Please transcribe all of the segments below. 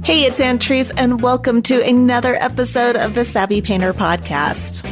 Hey, it's Antrice, and welcome to another episode of the Savvy Painter podcast.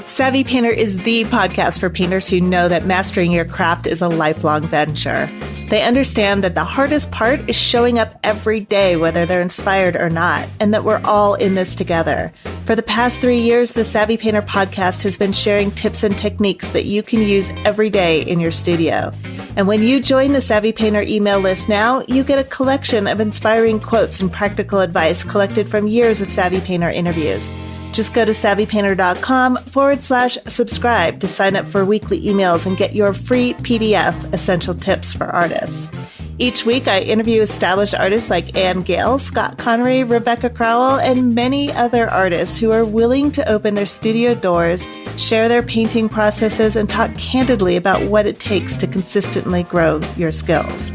Savvy Painter is the podcast for painters who know that mastering your craft is a lifelong venture. They understand that the hardest part is showing up every day, whether they're inspired or not, and that we're all in this together. For the past 3 years, the Savvy Painter podcast has been sharing tips and techniques that you can use every day in your studio. And when you join the Savvy Painter email list now, you get a collection of inspiring quotes and practical advice collected from years of Savvy Painter interviews. Just go to savvypainter.com/subscribe to sign up for weekly emails and get your free PDF, Essential Tips for Artists. Each week, I interview established artists like Anne Gale, Scott Connery, Rebecca Crowell, and many other artists who are willing to open their studio doors, share their painting processes, and talk candidly about what it takes to consistently grow your skills.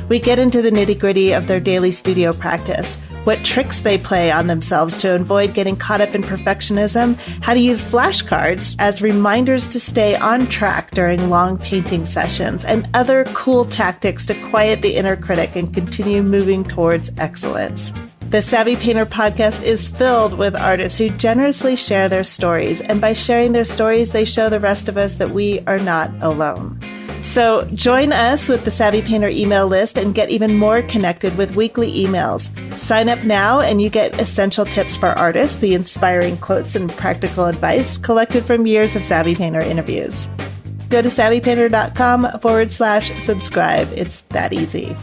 We get into the nitty-gritty of their daily studio practice, what tricks they play on themselves to avoid getting caught up in perfectionism, how to use flashcards as reminders to stay on track during long painting sessions, and other cool tactics to quiet the inner critic and continue moving towards excellence. The Savvy Painter podcast is filled with artists who generously share their stories, and by sharing their stories, they show the rest of us that we are not alone. So join us with the Savvy Painter email list and get even more connected with weekly emails. Sign up now and you get essential tips for artists, the inspiring quotes and practical advice collected from years of Savvy Painter interviews. Go to savvypainter.com/subscribe. It's that easy.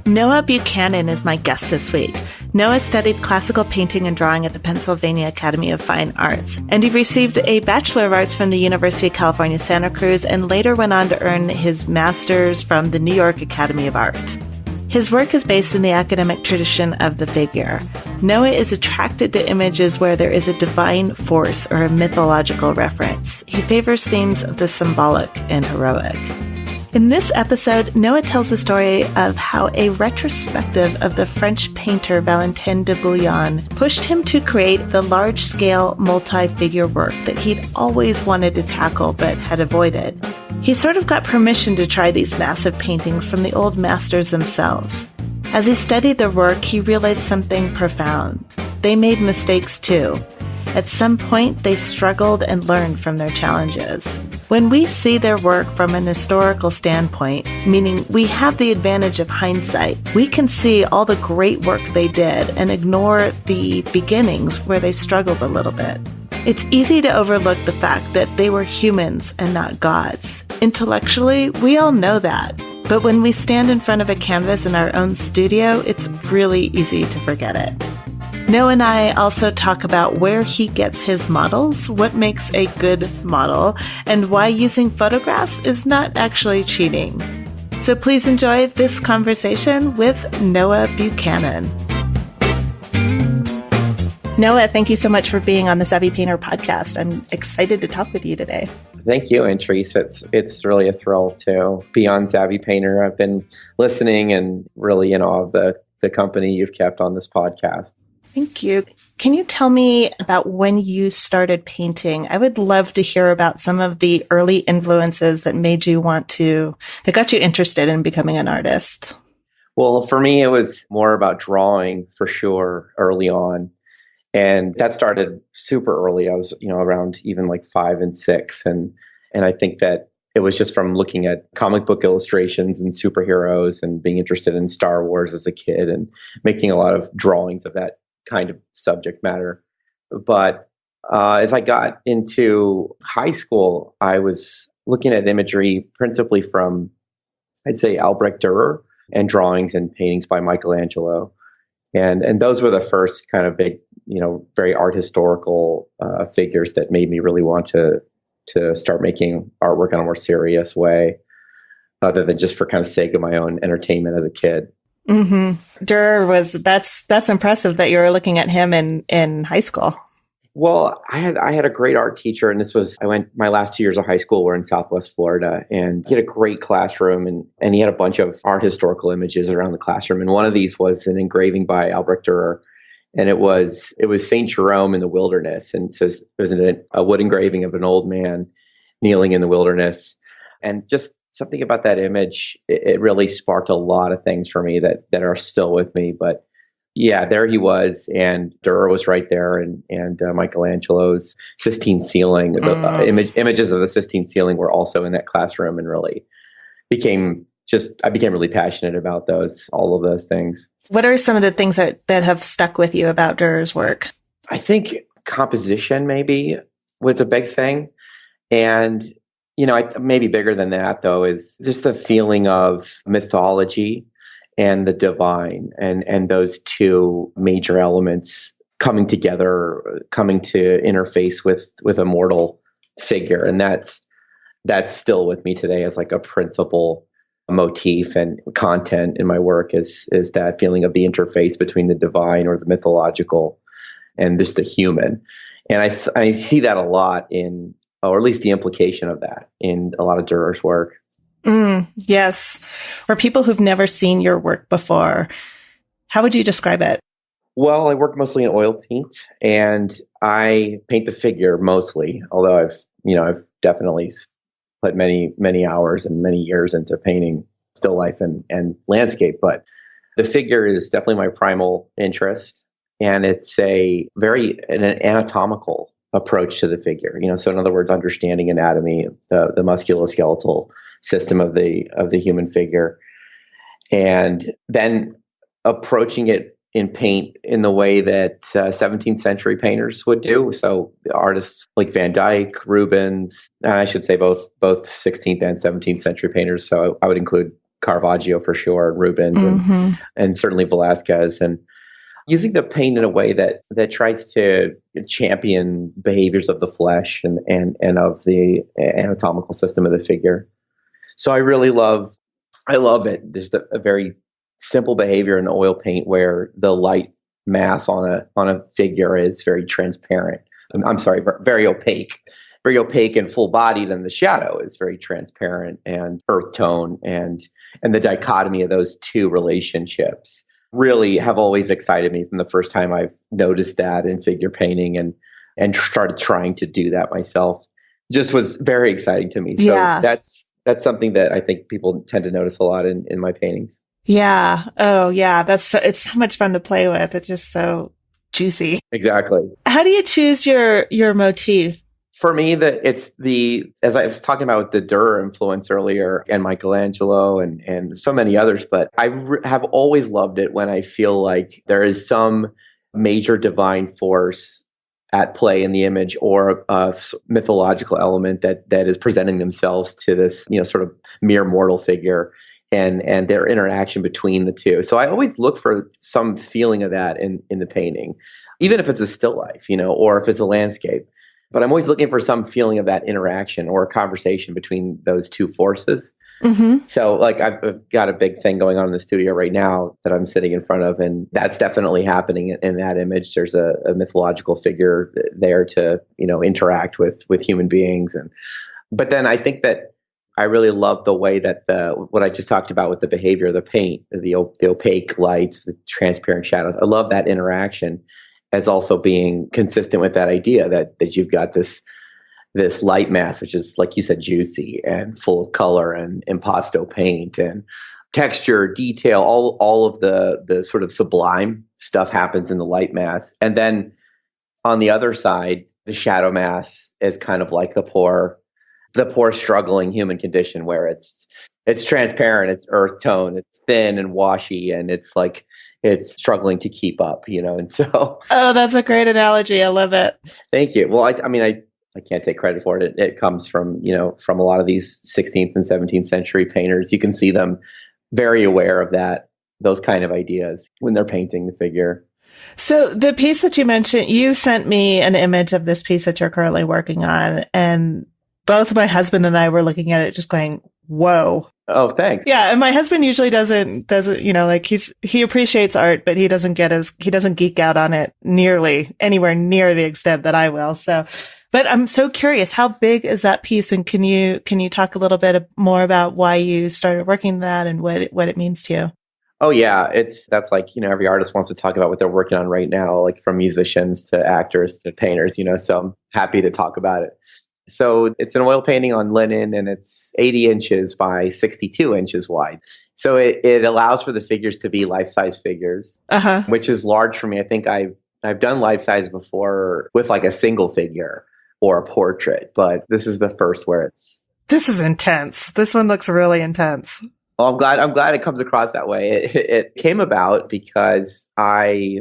Noah Buchanan is my guest this week. Noah studied classical painting and drawing at the Pennsylvania Academy of Fine Arts, and he received a Bachelor of Arts from the University of California, Santa Cruz, and later went on to earn his master's from the New York Academy of Art. His work is based in the academic tradition of the figure. Noah is attracted to images where there is a divine force or a mythological reference. He favors themes of the symbolic and heroic. In this episode, Noah tells the story of how a retrospective of the French painter Valentin de Bouillon pushed him to create the large-scale multi-figure work that he'd always wanted to tackle but had avoided. He sort of got permission to try these massive paintings from the old masters themselves. As he studied their work, he realized something profound. They made mistakes too. At some point, they struggled and learned from their challenges. When we see their work from an historical standpoint, meaning we have the advantage of hindsight, we can see all the great work they did and ignore the beginnings where they struggled a little bit. It's easy to overlook the fact that they were humans and not gods. Intellectually, we all know that. But when we stand in front of a canvas in our own studio, it's really easy to forget it. Noah and I also talk about where he gets his models, what makes a good model, and why using photographs is not actually cheating. So please enjoy this conversation with Noah Buchanan. Noah, thank you so much for being on the Savvy Painter podcast. I'm excited to talk with you today. Thank you, Antrice. It's really a thrill to be on Savvy Painter. I've been listening and really in awe of the company you've kept on this podcast. Thank you. Can you tell me about when you started painting? I would love to hear about some of the early influences that that got you interested in becoming an artist. Well, for me, it was more about drawing for sure early on. And that started super early. I was, around even like 5 and 6. And I think that it was just from looking at comic book illustrations and superheroes and being interested in Star Wars as a kid and making a lot of drawings of that kind of subject matter. But as I got into high school, I was looking at imagery principally from, I'd say, Albrecht Dürer and drawings and paintings by Michelangelo. And those were the first kind of big, very art historical figures that made me really want to start making artwork in a more serious way, other than just for kind of sake of my own entertainment as a kid. Mm-hmm. Dürer that's impressive that you were looking at him in high school. Well, I had a great art teacher, and my last 2 years of high school were in Southwest Florida, and he had a great classroom, and he had a bunch of art historical images around the classroom. And one of these was an engraving by Albrecht Dürer, and it was Saint Jerome in the wilderness, and it was a wood engraving of an old man kneeling in the wilderness, and just something about that image, it really sparked a lot of things for me that are still with me. But Yeah, there he was, and Dürer was right there, and Michelangelo's Sistine ceiling. The images of the Sistine ceiling were also in that classroom, and really I became really passionate about all of those things. What are some of the things that have stuck with you about Dürer's work? I think composition maybe was a big thing. And, maybe bigger than that, though, is just the feeling of mythology and the divine, and those two major elements coming together, coming to interface with a mortal figure. And that's still with me today as like a principal motif and content in my work is that feeling of the interface between the divine or the mythological and just the human. And I see that a lot or at least the implication of that in a lot of Dürer's work. Yes. Or people who've never seen your work before. How would you describe it? Well, I work mostly in oil paint, and I paint the figure mostly, although I've definitely put many, many hours and many years into painting still life and landscape. But the figure is definitely my primal interest. And it's an anatomical approach to the figure. So in other words, understanding anatomy, the musculoskeletal system of the human figure, and then approaching it in paint in the way that 17th century painters would do. So artists like Van Dyck, Rubens, and I should say both 16th and 17th century painters. So I would include Caravaggio for sure, Rubens, and certainly Velázquez, and using the paint in a way that tries to champion behaviors of the flesh and of the anatomical system of the figure. So I love it. There's a very simple behavior in oil paint where the light mass on a figure is very transparent. I'm sorry, very opaque and full bodied, and the shadow is very transparent and earth tone, and the dichotomy of those two relationships really have always excited me from the first time I've noticed that in figure painting and started trying to do that myself. Just was very exciting to me. Yeah. So that's something that I think people tend to notice a lot in my paintings. Yeah. Oh, yeah. It's so much fun to play with. It's just so juicy. Exactly. How do you choose your motif? For me, as I was talking about with the Dürer influence earlier, and Michelangelo and so many others, but I have always loved it when I feel like there is some major divine force at play in the image, or a mythological element that is presenting themselves to this, sort of mere mortal figure, and their interaction between the two. So I always look for some feeling of that in the painting, even if it's a still life, or if it's a landscape. But I'm always looking for some feeling of that interaction or a conversation between those two forces. Mm-hmm. So like I've got a big thing going on in the studio right now that I'm sitting in front of, and that's definitely happening in that image. There's a mythological figure there to, interact with human beings. But then I think that I really love the way that what I just talked about with the behavior of the paint, the opaque lights, the transparent shadows. I love that interaction as also being consistent with that idea that you've got this light mass, which is, like you said, juicy and full of color and impasto paint and texture, detail, all of the sort of sublime stuff happens in the light mass. And then on the other side, the shadow mass is kind of like the poor struggling human condition, where it's transparent, it's earth tone, it's thin and washy, and it's like it's struggling to keep up, and so. Oh, that's a great analogy. I love it. Thank you. Well, I can't take credit for it. It comes from a lot of these 16th and 17th century painters. You can see them very aware of those kind of ideas when they're painting the figure. So the piece that you mentioned, you sent me an image of this piece that you're currently working on, and both my husband and I were looking at it just going, whoa. Oh, thanks. Yeah. And my husband usually doesn't, like he appreciates art, but he doesn't geek out on it anywhere near the extent that I will. So, but I'm so curious, how big is that piece? And can you talk a little bit more about why you started working that and what it means to you? Oh yeah. That's like, every artist wants to talk about what they're working on right now, like from musicians to actors to painters, so I'm happy to talk about it. So it's an oil painting on linen, and it's 80 inches by 62 inches wide. So it allows for the figures to be life-size figures, Uh-huh. which is large for me. I think I've done life-size before with like a single figure or a portrait, but this is the first where it's. This is intense. This one looks really intense. Well, I'm glad it comes across that way. It came about because I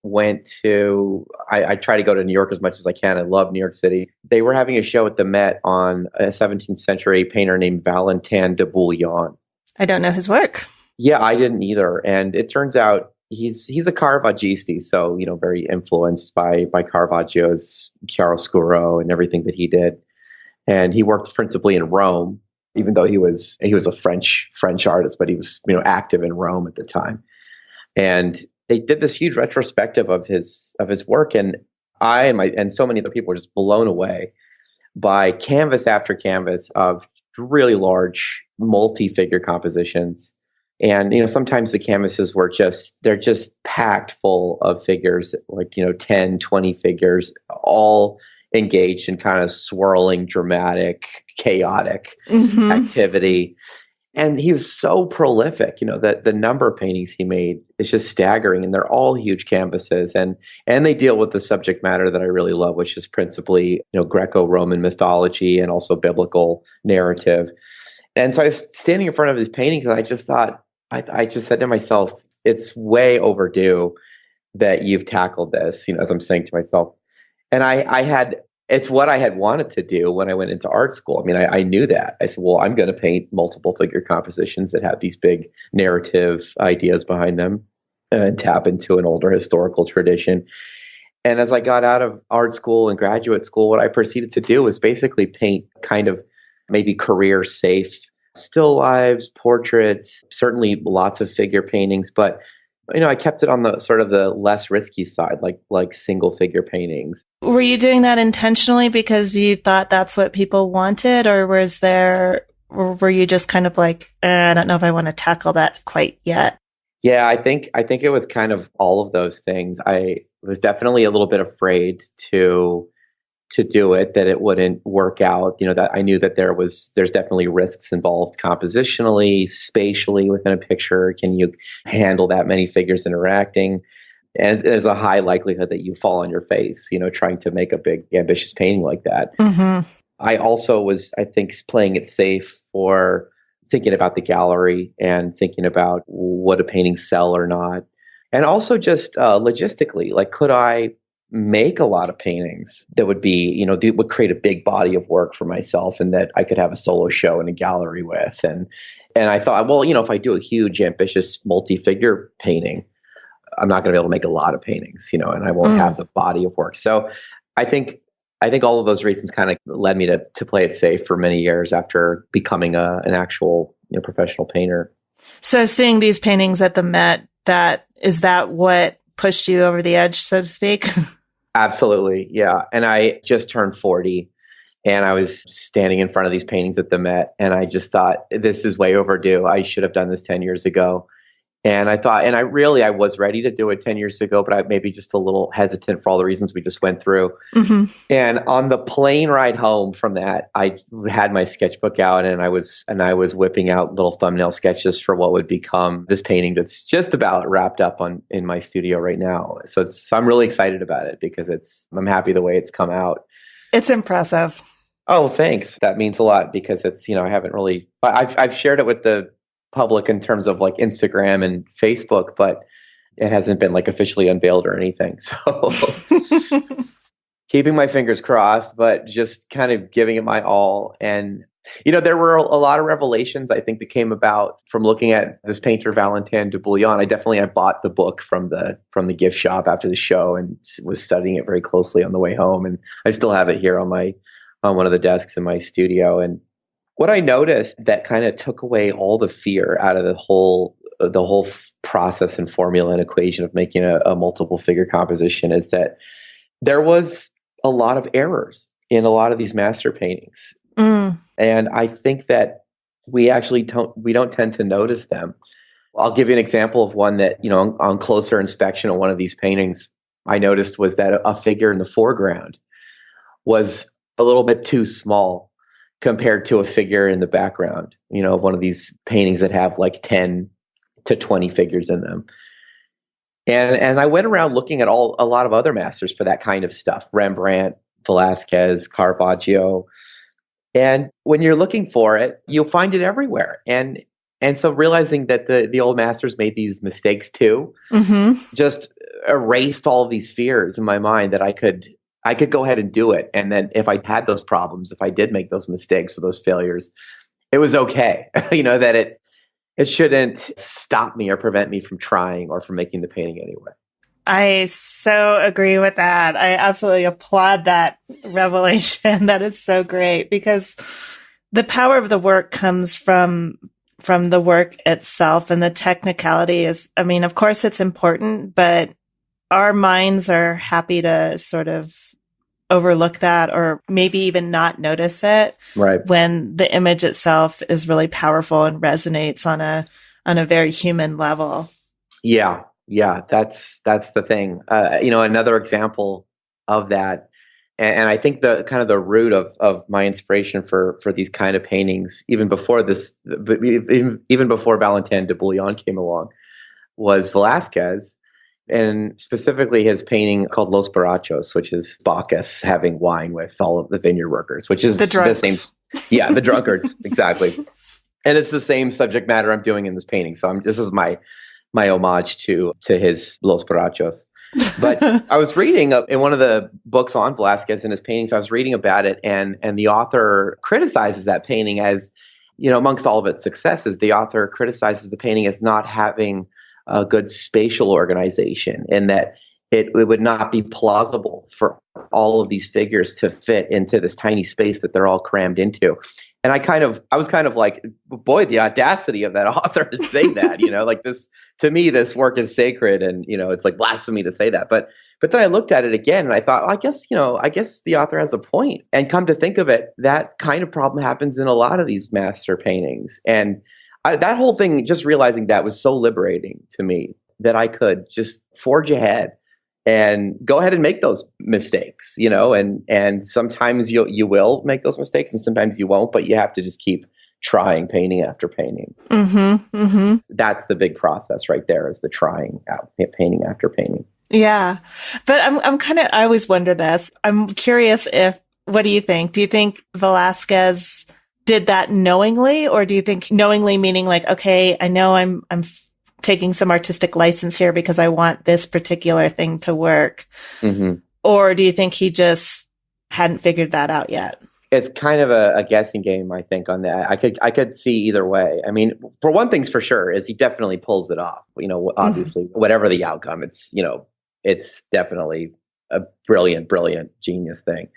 try to go to New York as much as I can. I love New York City. They were having a show at the Met on a 17th century painter named Valentin de Bouillon. I don't know his work. Yeah, I didn't either. And it turns out he's a Caravaggisti, so very influenced by Caravaggio's chiaroscuro and everything that he did. And he worked principally in Rome, even though he was a French artist, but he was active in Rome at the time. And they did this huge retrospective of his work, and I and so many other people were just blown away by canvas after canvas of really large multi-figure compositions. And sometimes the canvases they're just packed full of figures, like 10, 20 figures, all engaged in kind of swirling, dramatic, chaotic activity. And he was so prolific, that the number of paintings he made is just staggering, and they're all huge canvases, and they deal with the subject matter that I really love, which is principally, Greco-Roman mythology and also biblical narrative. And so I was standing in front of his paintings, and I just thought, I just said to myself, it's way overdue that you've tackled this, as I'm saying to myself. And it's what I had wanted to do when I went into art school. I mean, I knew that. I said, well, I'm going to paint multiple figure compositions that have these big narrative ideas behind them and tap into an older historical tradition. And as I got out of art school and graduate school, what I proceeded to do was basically paint kind of maybe career safe still lives, portraits, certainly lots of figure paintings, but I kept it on the sort of the less risky side, like single figure paintings. Were you doing that intentionally because you thought that's what people wanted, or were you just kind of like, I don't know if I want to tackle that quite yet? Yeah, I think it was kind of all of those things. I was definitely a little bit afraid to do it, that it wouldn't work out. That I knew that there's definitely risks involved compositionally, spatially within a picture. Can you handle that many figures interacting? And there's a high likelihood that you fall on your face, trying to make a big, ambitious painting like that. Mm-hmm. I also was, I think, playing it safe for thinking about the gallery and thinking about would a painting sell or not. And also just logistically, like, could I make a lot of paintings that would be, would create a big body of work for myself, and that I could have a solo show in a gallery with. And I thought, well, if I do a huge, ambitious multi-figure painting, I'm not going to be able to make a lot of paintings, and I won't have the body of work. So I think all of those reasons kind of led me to play it safe for many years after becoming an actual professional painter. So seeing these paintings at the Met, is that what pushed you over the edge, so to speak? Absolutely. Yeah. And I just turned 40, and I was standing in front of these paintings at the Met, and I just thought, this is way overdue. I should have done this 10 years ago. And I thought, and I was ready to do it 10 years ago, but I maybe just a little hesitant for all the reasons we just went through. Mm-hmm. And on the plane ride home from that, I had my sketchbook out, and I was whipping out little thumbnail sketches for what would become this painting that's just about wrapped up in my studio right now. So I'm really excited about it because I'm happy the way it's come out. It's impressive. Oh, thanks. That means a lot because it's, I haven't really, I've shared it with the public in terms of like Instagram and Facebook, but it hasn't been like officially unveiled or anything. So keeping my fingers crossed, but just kind of giving it my all. And, there were a lot of revelations, I think, that came about from looking at this painter, Valentin de Bouillon. I bought the book from the gift shop after the show and was studying it very closely on the way home. And I still have it here on one of the desks in my studio. And what I noticed that kind of took away all the fear out of the whole process and formula and equation of making a multiple figure composition is that there was a lot of errors in a lot of these master paintings. And I think that we don't tend to notice them. I'll give you an example of one that, on closer inspection of one of these paintings, I noticed was that a figure in the foreground was a little bit too small compared to a figure in the background, of one of these paintings that have like 10 to 20 figures in them. And I went around looking at a lot of other masters for that kind of stuff, Rembrandt, Velázquez, Caravaggio. And when you're looking for it, you'll find it everywhere. And so realizing that the old masters made these mistakes too, just erased all of these fears in my mind that I could go ahead and do it. And then if I had those problems, if I did make those mistakes or those failures, it was okay. That it shouldn't stop me or prevent me from trying or from making the painting anyway. I so agree with that. I absolutely applaud that revelation. That is so great, because the power of the work comes from the work itself, and the technicality is, of course it's important, but our minds are happy to sort of overlook that, or maybe even not notice it, right, when the image itself is really powerful and resonates on a very human level. Yeah, that's the thing. Another example of that, and I think the kind of the root of my inspiration for these kind of paintings, even before Valentin de Bouillon came along, was Velázquez, and specifically his painting called Los Borrachos, which is Bacchus having wine with all of the vineyard workers, which is the same. Yeah, the drunkards, exactly. And it's the same subject matter I'm doing in this painting. So this is my homage to his Los Borrachos. But I was reading in one of the books on Velázquez and his paintings, I was reading about it, and the author criticizes that painting as, amongst all of its successes, the author criticizes the painting as not having a good spatial organization, and that it would not be plausible for all of these figures to fit into this tiny space that they're all crammed into. And I was kind of like, boy, the audacity of that author to say that, like this, to me, this work is sacred, and, it's like blasphemy to say that. But then I looked at it again and I thought, I guess the author has a point. And come to think of it, that kind of problem happens in a lot of these master paintings. And that whole thing, just realizing that, was so liberating to me, that I could just forge ahead and go ahead and make those mistakes, and sometimes you will make those mistakes and sometimes you won't, but you have to just keep trying, painting after painting. That's the big process right there, is the trying out, painting after painting. Yeah. But I always wonder this. I'm curious what do you think? Do you think Velázquez did that knowingly, or do you think knowingly meaning like, okay, I know I'm taking some artistic license here because I want this particular thing to work? Or do you think he just hadn't figured that out yet? It's kind of a guessing game, I think, on that. I could see either way. For one thing's for sure is he definitely pulls it off. Obviously, whatever the outcome, it's definitely a brilliant genius thing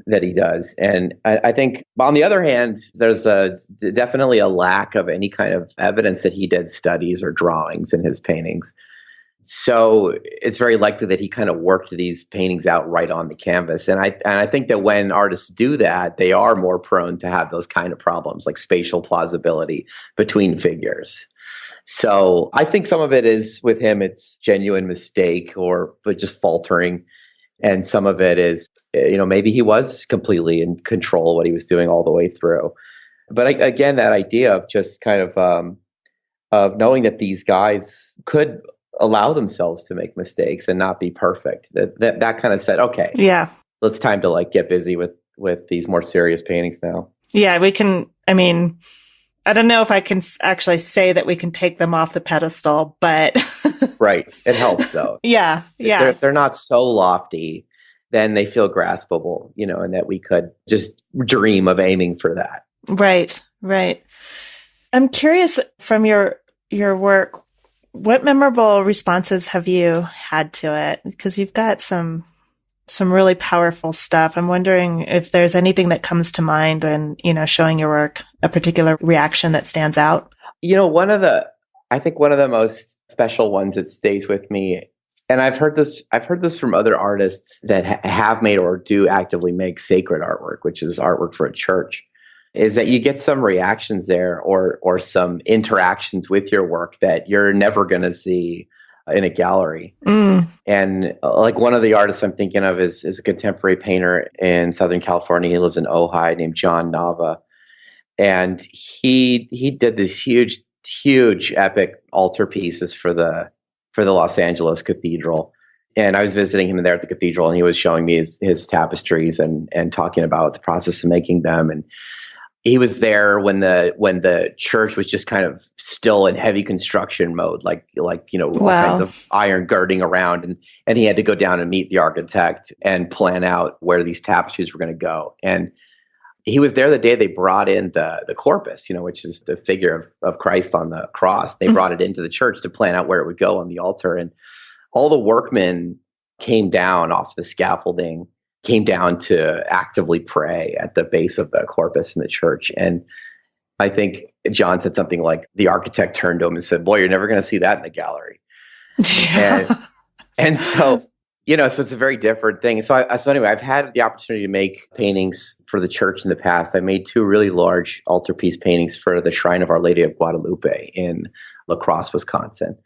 that he does. And I think, on the other hand, there's definitely a lack of any kind of evidence that he did studies or drawings in his paintings. So it's very likely that he kind of worked these paintings out right on the canvas. And I think that when artists do that, they are more prone to have those kind of problems, like spatial plausibility between figures. So I think some of it is, with him, it's genuine mistake or just faltering. And some of it is, maybe he was completely in control of what he was doing all the way through. But again, that idea of just kind of knowing that these guys could allow themselves to make mistakes and not be perfect, that kind of said, okay, yeah, it's time to get busy with these more serious paintings now. Yeah, we can. I don't know if I can actually say that we can take them off the pedestal, but right. It helps though. Yeah. If they're not so lofty, then they feel graspable, and that we could just dream of aiming for that. Right. I'm curious, from your work, what memorable responses have you had to it? Because you've got some really powerful stuff. I'm wondering if there's anything that comes to mind when, showing your work, a particular reaction that stands out. I think one of the most special ones that stays with me, and I've heard this from other artists that have made or do actively make sacred artwork, which is artwork for a church, is that you get some reactions there or some interactions with your work that you're never going to see in a gallery. And like one of the artists I'm thinking of is a contemporary painter in Southern California. He lives in Ojai, named John Nava. And he did these huge epic altar pieces for the Los Angeles Cathedral. And I was visiting him there at the cathedral, and he was showing me his tapestries and talking about the process of making them. And he was there when the church was just kind of still in heavy construction mode, like all kinds of iron girding around, and he had to go down and meet the architect and plan out where these tapestries were going to go. And he was there the day they brought in the corpus, which is the figure of Christ on the cross. They brought it into the church to plan out where it would go on the altar, and all the workmen came down off the scaffolding, came down to actively pray at the base of the corpus in the church. And I think John said something like, the architect turned to him and said, "Boy, you're never going to see that in the gallery." Yeah. And so, so it's a very different thing. So anyway, I've had the opportunity to make paintings for the church in the past. I made 2 really large altarpiece paintings for the Shrine of Our Lady of Guadalupe in La Crosse, Wisconsin.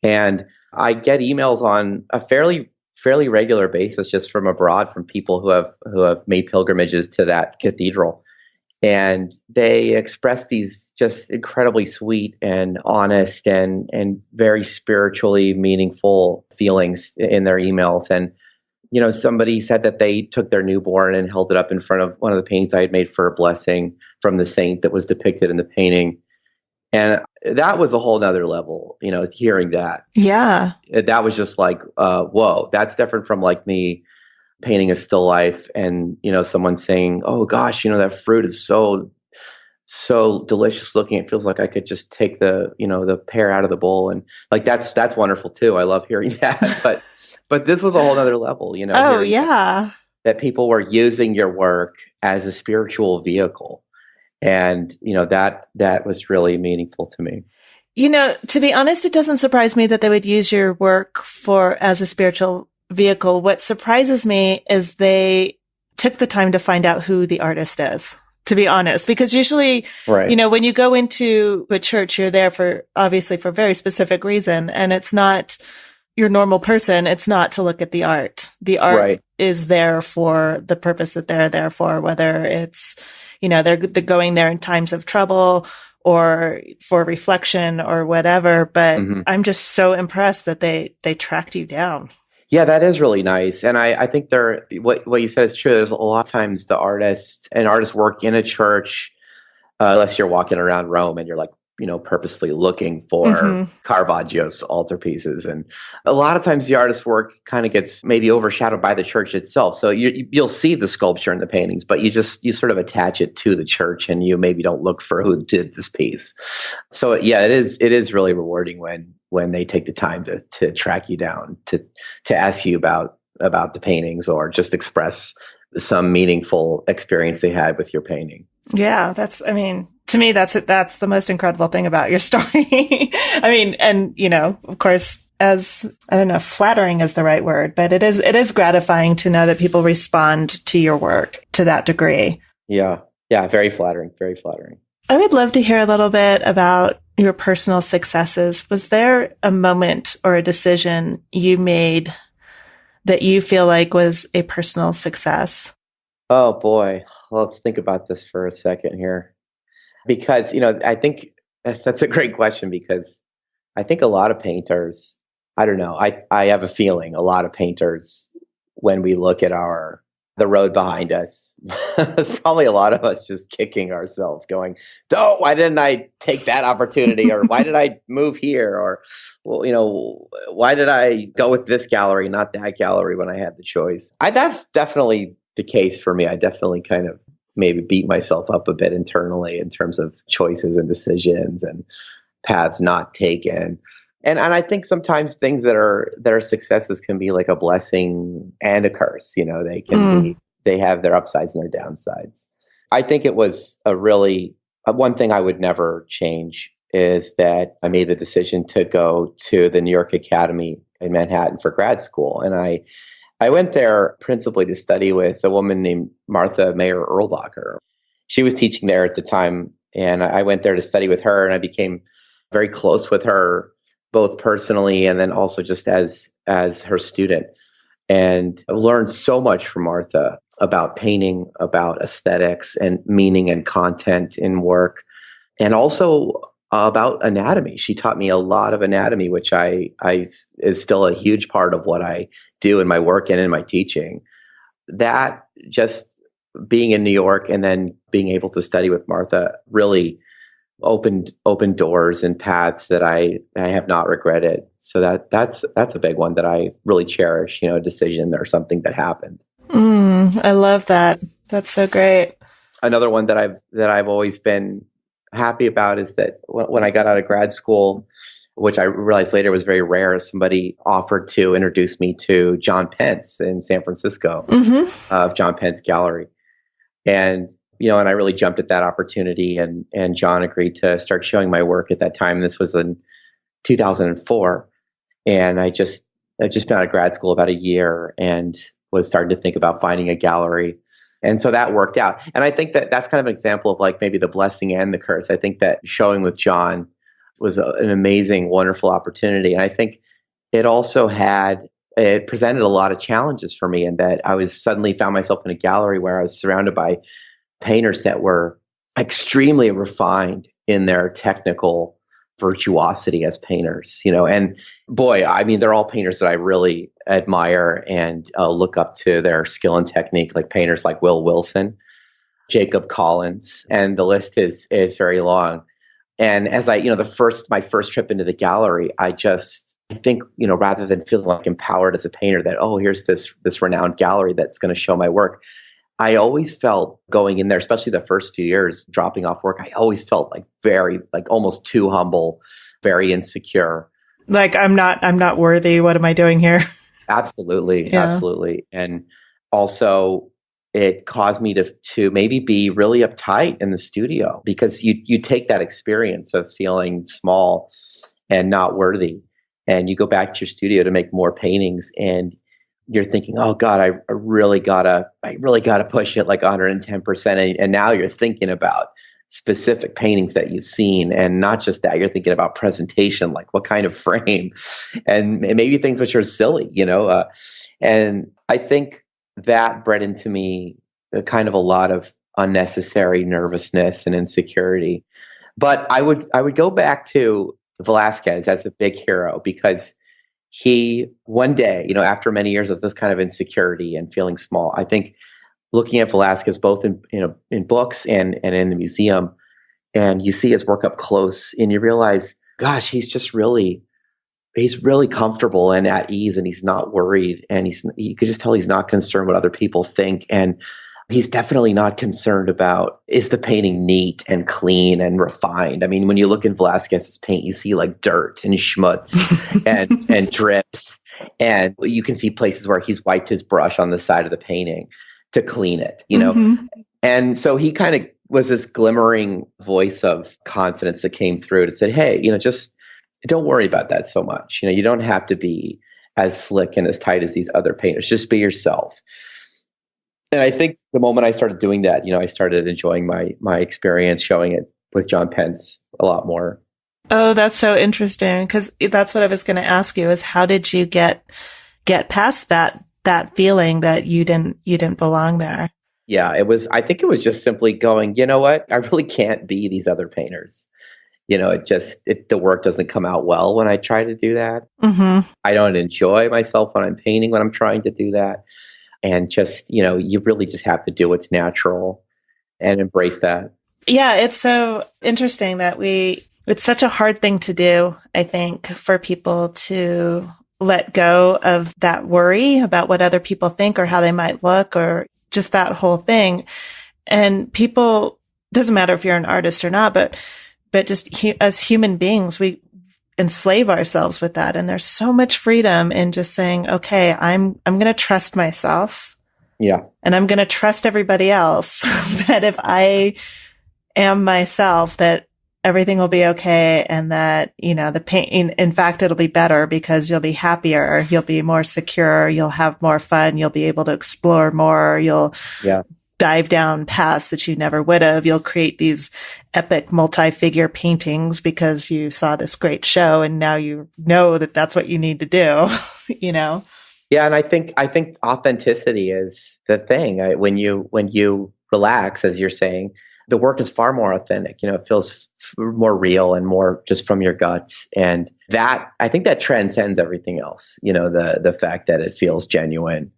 And I get emails on a fairly regular basis just from abroad, from people who have made pilgrimages to that cathedral. And they express these just incredibly sweet and honest and very spiritually meaningful feelings in their emails. And, somebody said that they took their newborn and held it up in front of one of the paintings I had made for a blessing from the saint that was depicted in the painting. And that was a whole nother level, hearing that. Yeah. That was just like, whoa, that's different from like me painting a still life and, someone saying, "Oh gosh, that fruit is so delicious looking. It feels like I could just take the pear out of the bowl." And like, that's wonderful too. I love hearing that. But this was a whole nother level, Oh yeah. That people were using your work as a spiritual vehicle. And, that was really meaningful to me. To be honest, it doesn't surprise me that they would use your work as a spiritual vehicle. What surprises me is they took the time to find out who the artist is, to be honest, because usually, when you go into a church, you're there obviously for a very specific reason. And it's not your normal person. It's not to look at the art. The art is there for the purpose that they're there for, whether it's, they're going there in times of trouble or for reflection or whatever. But I'm just so impressed that they tracked you down. Yeah, that is really nice. And I think what you said is true. There's a lot of times artists work in a church, unless you're walking around Rome and you're like, purposely looking for Caravaggio's altarpieces. And a lot of times the artist's work kind of gets maybe overshadowed by the church itself. So you'll see the sculpture and the paintings, but you sort of attach it to the church and you maybe don't look for who did this piece. So yeah, it is really rewarding when they take the time to track you down, to ask you about the paintings or just express some meaningful experience they had with your painting. Yeah, to me, that's the most incredible thing about your story. Of course, flattering is the right word, but it is gratifying to know that people respond to your work to that degree. Yeah. Yeah. Very flattering. Very flattering. I would love to hear a little bit about your personal successes. Was there a moment or a decision you made that you feel like was a personal success? Oh boy. Let's think about this for a second here. Because, I think that's a great question, because I think a lot of painters, I don't know, I have a feeling a lot of painters, when we look at the road behind us, there's probably a lot of us just kicking ourselves going, "Oh, why didn't I take that opportunity?" Or "Why did I move here?" Or, "Well, why did I go with this gallery, not that gallery when I had the choice?" That's definitely the case for me. I definitely kind of maybe beat myself up a bit internally in terms of choices and decisions and paths not taken. And I think sometimes things that are successes can be like a blessing and a curse. They can they have their upsides and their downsides. I think it was one thing I would never change is that I made the decision to go to the New York Academy in Manhattan for grad school. And I went there principally to study with a woman named Martha Mayer Erlbacher. She was teaching there at the time, and I went there to study with her, and I became very close with her both personally and then also just as her student. And I've learned so much from Martha about painting, about aesthetics and meaning and content in work, and also about anatomy. She taught me a lot of anatomy, which I is still a huge part of what I do in my work and in my teaching. That just being in New York and then being able to study with Martha really opened doors and paths that I have not regretted. So that's a big one that I really cherish, a decision or something that happened. I love that. That's so great. Another one that I've always been happy about is that when I got out of grad school, which I realized later was very rare, somebody offered to introduce me to John Pence in San Francisco, of John Pence Gallery. And and I really jumped at that opportunity, and John agreed to start showing my work at that time. This was in 2004, and I just been out of grad school about a year and was starting to think about finding a gallery. And so that worked out. And I think that that's kind of an example of like maybe the blessing and the curse. I think that showing with John was an amazing, wonderful opportunity. And I think it also it presented a lot of challenges for me, in that I was suddenly found myself in a gallery where I was surrounded by painters that were extremely refined in their technical virtuosity as painters, and boy, I mean, they're all painters that I really admire and look up to their skill and technique, like painters like Will Wilson, Jacob Collins, and the list is very long. And as my first trip into the gallery, I think, rather than feeling like empowered as a painter that, oh, here's this renowned gallery that's going to show my work, I always felt going in there, especially the first few years dropping off work, I always felt like very, like almost too humble, very insecure. Like, I'm not worthy. What am I doing here? Absolutely. Yeah. Absolutely. And also it caused me to maybe be really uptight in the studio, because you take that experience of feeling small and not worthy, and you go back to your studio to make more paintings, and you're thinking, oh God, I really gotta push it like 110%. And now you're thinking about specific paintings that you've seen, and not just that, you're thinking about presentation, like what kind of frame, and maybe things which are silly, and I think that bred into me a kind of a lot of unnecessary nervousness and insecurity. But I would go back to Velázquez as a big hero, because he, one day, after many years of this kind of insecurity and feeling small, I think looking at Velázquez both in books and in the museum, and you see his work up close, and you realize, gosh, he's really comfortable and at ease, and he's not worried, and you could just tell he's not concerned what other people think, and he's definitely not concerned about, is the painting neat and clean and refined? I mean, when you look in Velázquez's paint, you see like dirt and schmutz and drips, and you can see places where he's wiped his brush on the side of the painting to clean it, And so he kind of was this glimmering voice of confidence that came through and said, hey, just don't worry about that so much. You don't have to be as slick and as tight as these other painters. Just be yourself. And I think the moment I started doing that, I started enjoying my experience showing it with John Pence a lot more. Oh, that's so interesting, because that's what I was going to ask you, is how did you get past that feeling that you didn't belong there? Yeah, I think it was just simply going, you know what? I really can't be these other painters. The work doesn't come out well when I try to do that. I don't enjoy myself when I'm painting, when I'm trying to do that. And just, you really just have to do what's natural and embrace that. Yeah, it's so interesting that it's such a hard thing to do, I think, for people to let go of that worry about what other people think or how they might look, or just that whole thing. And people, doesn't matter if you're an artist or not, but just as human beings, we enslave ourselves with that. And there's so much freedom in just saying, okay, I'm going to trust myself. Yeah. And I'm going to trust everybody else that if I am myself, that everything will be okay. And that, the pain, in fact, it'll be better because you'll be happier. You'll be more secure. You'll have more fun. You'll be able to explore more. You'll dive down paths that you never would have. You'll create these epic multi-figure paintings because you saw this great show and now you know that that's what you need to do, you know? Yeah, and I think authenticity is the thing. When you relax, as you're saying, the work is far more authentic. It feels more real and more just from your guts, and that I think that transcends everything else. The fact that it feels genuine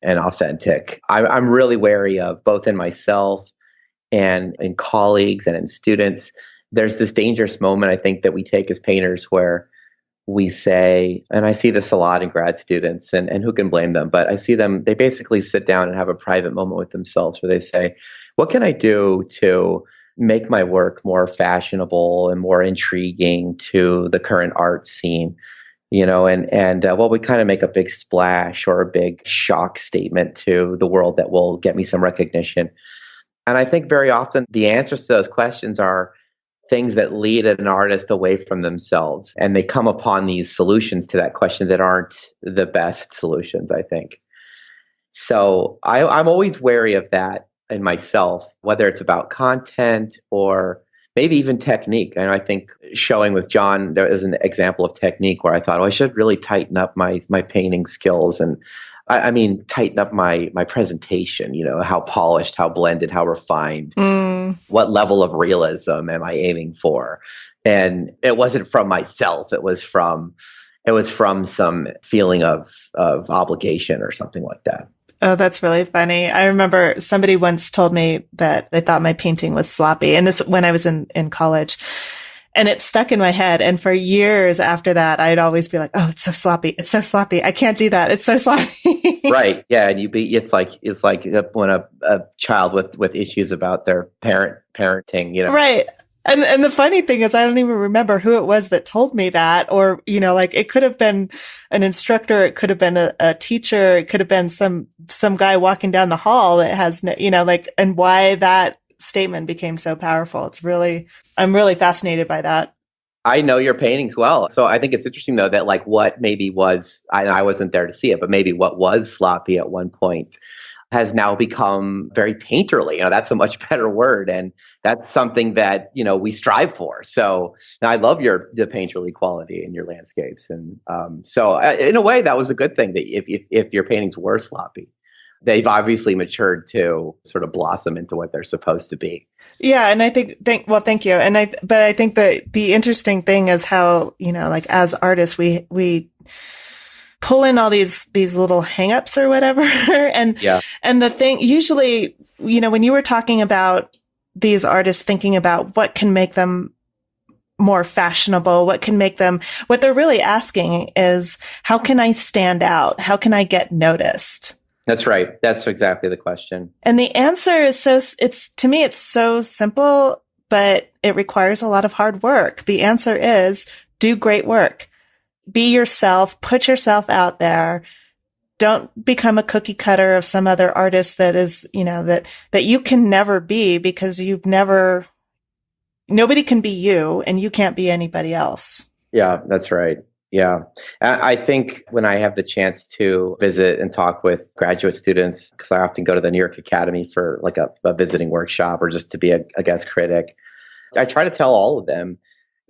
and authentic. I'm really wary of, both in myself and in colleagues and in students. There's this dangerous moment I think that we take as painters where we say, and I see this a lot in grad students, and who can blame them, but I see them, they basically sit down and have a private moment with themselves where they say, what can I do to make my work more fashionable and more intriguing to the current art scene? Well, we kind of make a big splash or a big shock statement to the world that will get me some recognition. And I think very often the answers to those questions are things that lead an artist away from themselves. And they come upon these solutions to that question that aren't the best solutions, I think. So I'm always wary of that in myself, whether it's about content or maybe even technique. And I think showing with John, there is an example of technique where I thought, I should really tighten up my painting skills. And I mean, tighten up my presentation, how polished, how blended, how refined, what level of realism am I aiming for? And it wasn't from myself. It was from some feeling of obligation or something like that. Oh, that's really funny. I remember somebody once told me that they thought my painting was sloppy. And this when I was in college. And it stuck in my head. And for years after that, I'd always be like, oh, it's so sloppy. It's so sloppy. I can't do that. It's so sloppy. Right. Yeah. And it's like when a child with issues about their parenting, Right. And the funny thing is, I don't even remember who it was that told me that, or, it could have been an instructor. It could have been a teacher. It could have been some guy walking down the hall that has, and why that statement became so powerful. I'm really fascinated by that. I know your paintings well. So I think it's interesting though that what maybe was, I wasn't there to see it, but maybe what was sloppy at one point has now become very painterly. That's a much better word. And that's something that, we strive for. So I love the painterly quality in your landscapes. And so in a way, that was a good thing that if your paintings were sloppy. They've obviously matured to sort of blossom into what they're supposed to be. Yeah. And I think, thank you. But I think that the interesting thing is how, as artists, we pull in all these little hangups or whatever. And the thing usually, when you were talking about these artists thinking about what can make them more fashionable, what they're really asking is, how can I stand out? How can I get noticed? That's right. That's exactly the question. And the answer is to me, it's so simple, but it requires a lot of hard work. The answer is do great work. Be yourself, put yourself out there. Don't become a cookie cutter of some other artist that is, that you can never be, because nobody can be you and you can't be anybody else. Yeah, that's right. Yeah. I think when I have the chance to visit and talk with graduate students, because I often go to the New York Academy for a visiting workshop or just to be a guest critic, I try to tell all of them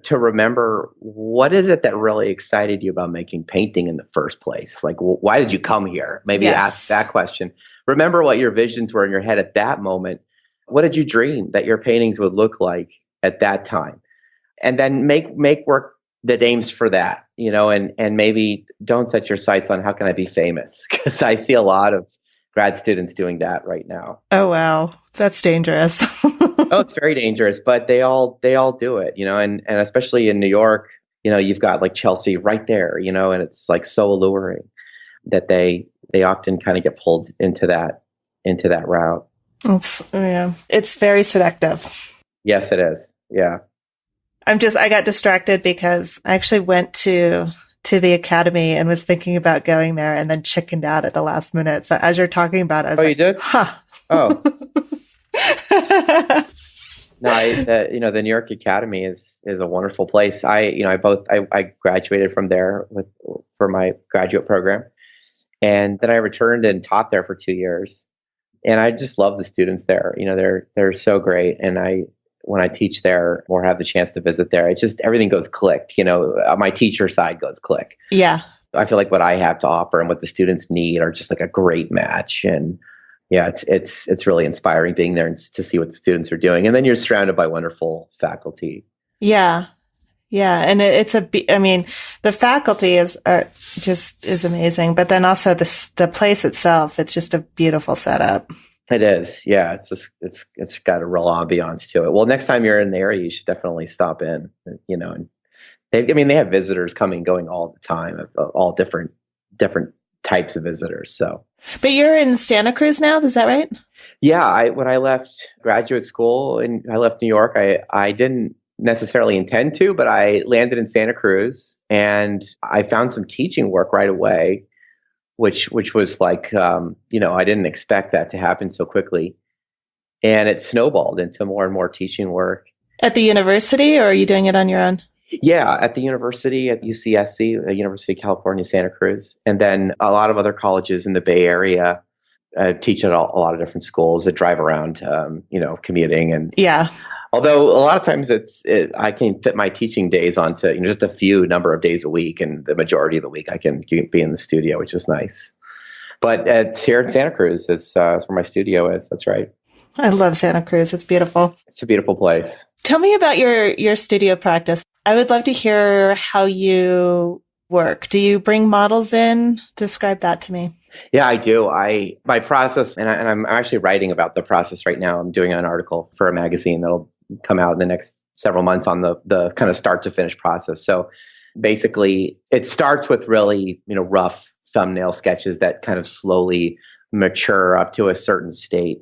to remember, what is it that really excited you about making painting in the first place? Why did you come here? Maybe ask that question. Remember what your visions were in your head at that moment. What did you dream that your paintings would look like at that time? And then make work that aims for that, and maybe don't set your sights on how can I be famous? Because I see a lot of grad students doing that right now. Oh, wow. That's dangerous. Oh, it's very dangerous, but they all do it, and especially in New York, you've got Chelsea right there, and it's so alluring that they often kind of get pulled into that route. It's very seductive. Yes, it is. Yeah. I got distracted because I actually went to the academy and was thinking about going there and then chickened out at the last minute. So as you're talking about it, I was you did? Huh. Oh. No, the New York Academy is a wonderful place. I graduated from there for my graduate program, and then I returned and taught there for 2 years. And I just love the students there. They're so great. And when I teach there or have the chance to visit there, everything goes click. My teacher side goes click. Yeah. I feel like what I have to offer and what the students need are just like a great match. And yeah, it's really inspiring being there and to see what the students are doing. And then you're surrounded by wonderful faculty. Yeah. Yeah. And the faculty is amazing, but then also the place itself, it's just a beautiful setup. It is. Yeah. It's got a real ambiance to it. Well, next time you're in the area, you should definitely stop in, and they have visitors coming and going all the time of all different types of visitors. So, but you're in Santa Cruz now, is that right? Yeah. When I left graduate school and I left New York, I didn't necessarily intend to, but I landed in Santa Cruz and I found some teaching work right away, which was like, I didn't expect that to happen so quickly. And it snowballed into more and more teaching work. At the university, or are you doing it on your own? Yeah, at the university, at UCSC, University of California, Santa Cruz. And then a lot of other colleges in the Bay Area. Teach at a lot of different schools that drive around, commuting. And yeah. Although a lot of times I can fit my teaching days onto just a few number of days a week, and the majority of the week I can be in the studio, which is nice. But it's here in Santa Cruz is where my studio is. That's right. I love Santa Cruz. It's beautiful. It's a beautiful place. Tell me about your studio practice. I would love to hear how you work. Do you bring models in? Describe that to me. Yeah, I do. My process, and I'm actually writing about the process right now. I'm doing an article for a magazine that'll come out in the next several months on the kind of start to finish process. So basically, it starts with really rough thumbnail sketches that kind of slowly mature up to a certain state.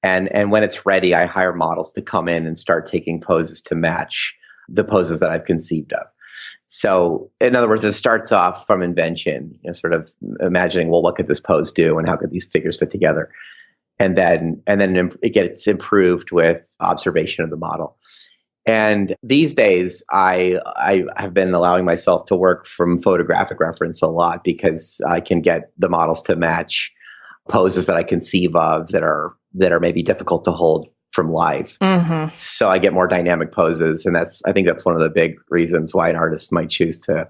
And when it's ready, I hire models to come in and start taking poses to match the poses that I've conceived of. So in other words, it starts off from invention, sort of imagining, well, what could this pose do and how could these figures fit together? And then it gets improved with observation of the model. And these days, I have been allowing myself to work from photographic reference a lot because I can get the models to match poses that I conceive of that are maybe difficult to hold from life. Mm-hmm. So I get more dynamic poses. And I think that's one of the big reasons why an artist might choose to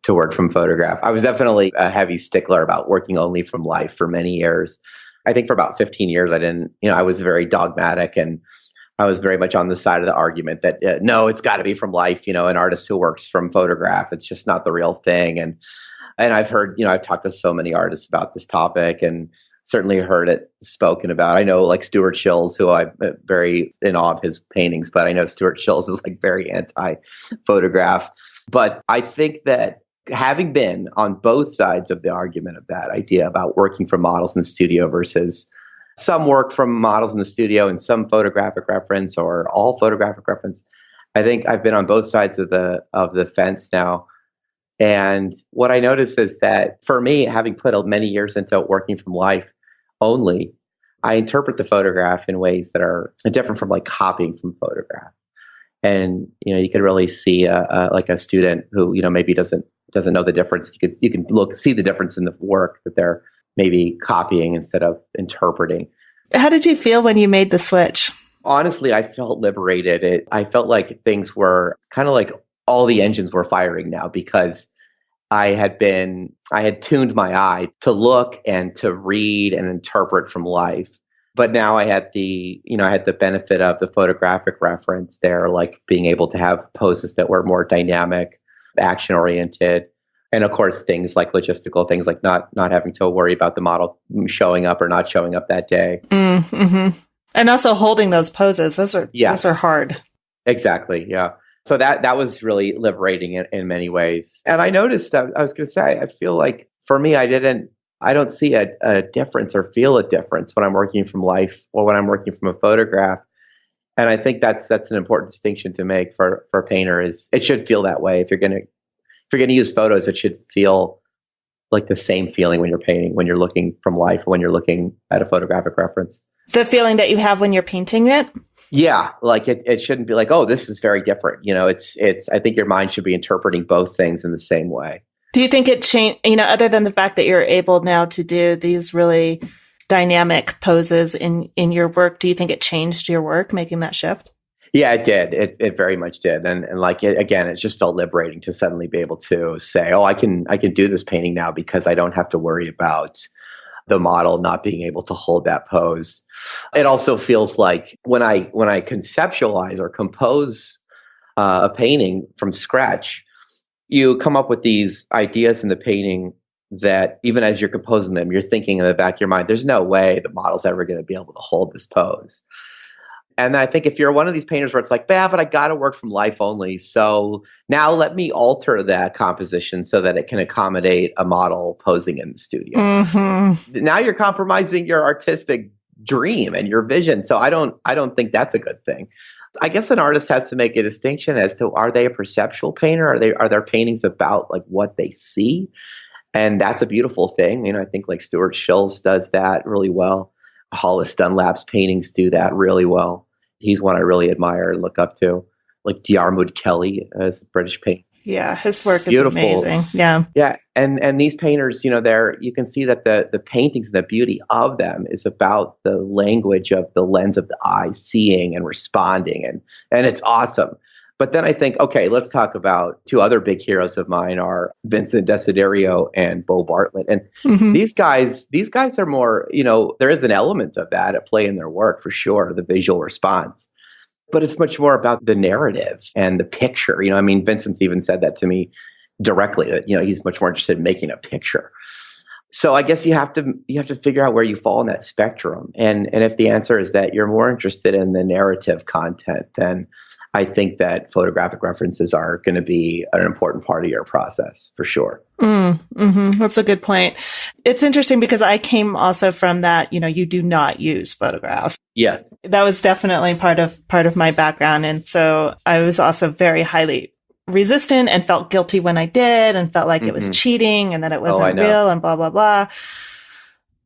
work from photograph. I was definitely a heavy stickler about working only from life for many years. I think for about 15 years, I was very dogmatic, and I was very much on the side of the argument that no, it's got to be from life. An artist who works from photograph, it's just not the real thing. And I've heard, I've talked to so many artists about this topic and certainly heard it spoken about. I know like Stuart Chills, who I'm very in awe of his paintings, but I know Stuart Chills is like very anti-photograph. But I think that having been on both sides of the argument of that idea about working from models in the studio versus some work from models in the studio and some photographic reference or all photographic reference, I think I've been on both sides of the fence now. And what I noticed is that for me, having put many years into working from life only, I interpret the photograph in ways that are different from like copying from photograph. And you could really see like a student who maybe doesn't know the difference. You can see the difference in the work that they're maybe copying instead of interpreting. How did you feel when you made the switch? Honestly, I felt liberated. I felt like things were kind of like all the engines were firing now because I had tuned my eye to look and to read and interpret from life. But now I had the benefit of the photographic reference there, like being able to have poses that were more dynamic, action oriented. And of course, things like logistical things like not having to worry about the model showing up or not showing up that day. Mm-hmm. And also holding those poses. Those are hard. Exactly. Yeah. So that was really liberating in many ways. And I noticed, I was going to say, I feel like for me, I don't see a difference or feel a difference when I'm working from life or when I'm working from a photograph. And I think that's an important distinction to make for a painter is it should feel that way. If you're going to use photos, it should feel like the same feeling when you're painting, when you're looking from life, when you're looking at a photographic reference. The feeling that you have when you're painting it? Yeah, like it shouldn't be like, oh, this is very different. I think your mind should be interpreting both things in the same way. Do you think it changed, other than the fact that you're able now to do these really dynamic poses in your work. Do you think it changed your work, making that shift? Yeah, it did. It very much did. And like again, it just felt liberating to suddenly be able to say, oh, I can do this painting now because I don't have to worry about the model not being able to hold that pose. It also feels like when I conceptualize or compose a painting from scratch, you come up with these ideas in the painting that even as you're composing them, you're thinking in the back of your mind, there's no way the model's ever going to be able to hold this pose. And I think if you're one of these painters where it's like, yeah, but I got to work from life only. So now let me alter that composition so that it can accommodate a model posing in the studio. Mm-hmm. Now you're compromising your artistic dream and your vision. So I don't think that's a good thing. I guess an artist has to make a distinction as to, are they a perceptual painter? Are their paintings about like what they see? And that's a beautiful thing. You know, I think like Stuart Schill's does that really well. Hollis Dunlap's paintings do that really well. He's one I really admire and look up to. Like Diarmuid Kelly as a British painter. Yeah, his work is beautiful. Amazing. Yeah. Yeah. And these painters, you know, you can see that the paintings and the beauty of them is about the language of the lens of the eye, seeing and responding. And it's awesome. But then I think, okay, let's talk about two other big heroes of mine are Vincent Desiderio and Bo Bartlett. And these guys are more, you know, there is an element of that at play in their work for sure, the visual response. But it's much more about the narrative and the picture. You know, I mean, Vincent's even said that to me directly, that, you know, he's much more interested in making a picture. So I guess you have to figure out where you fall in that spectrum. And if the answer is that you're more interested in the narrative content, then I think that photographic references are going to be an important part of your process for sure. That's a good point. It's interesting because I came also from that, you know, you do not use photographs. Yes. That was definitely part of my background. And so I was also very highly resistant and felt guilty when I did and felt like it was cheating and that it wasn't real and blah, blah, blah.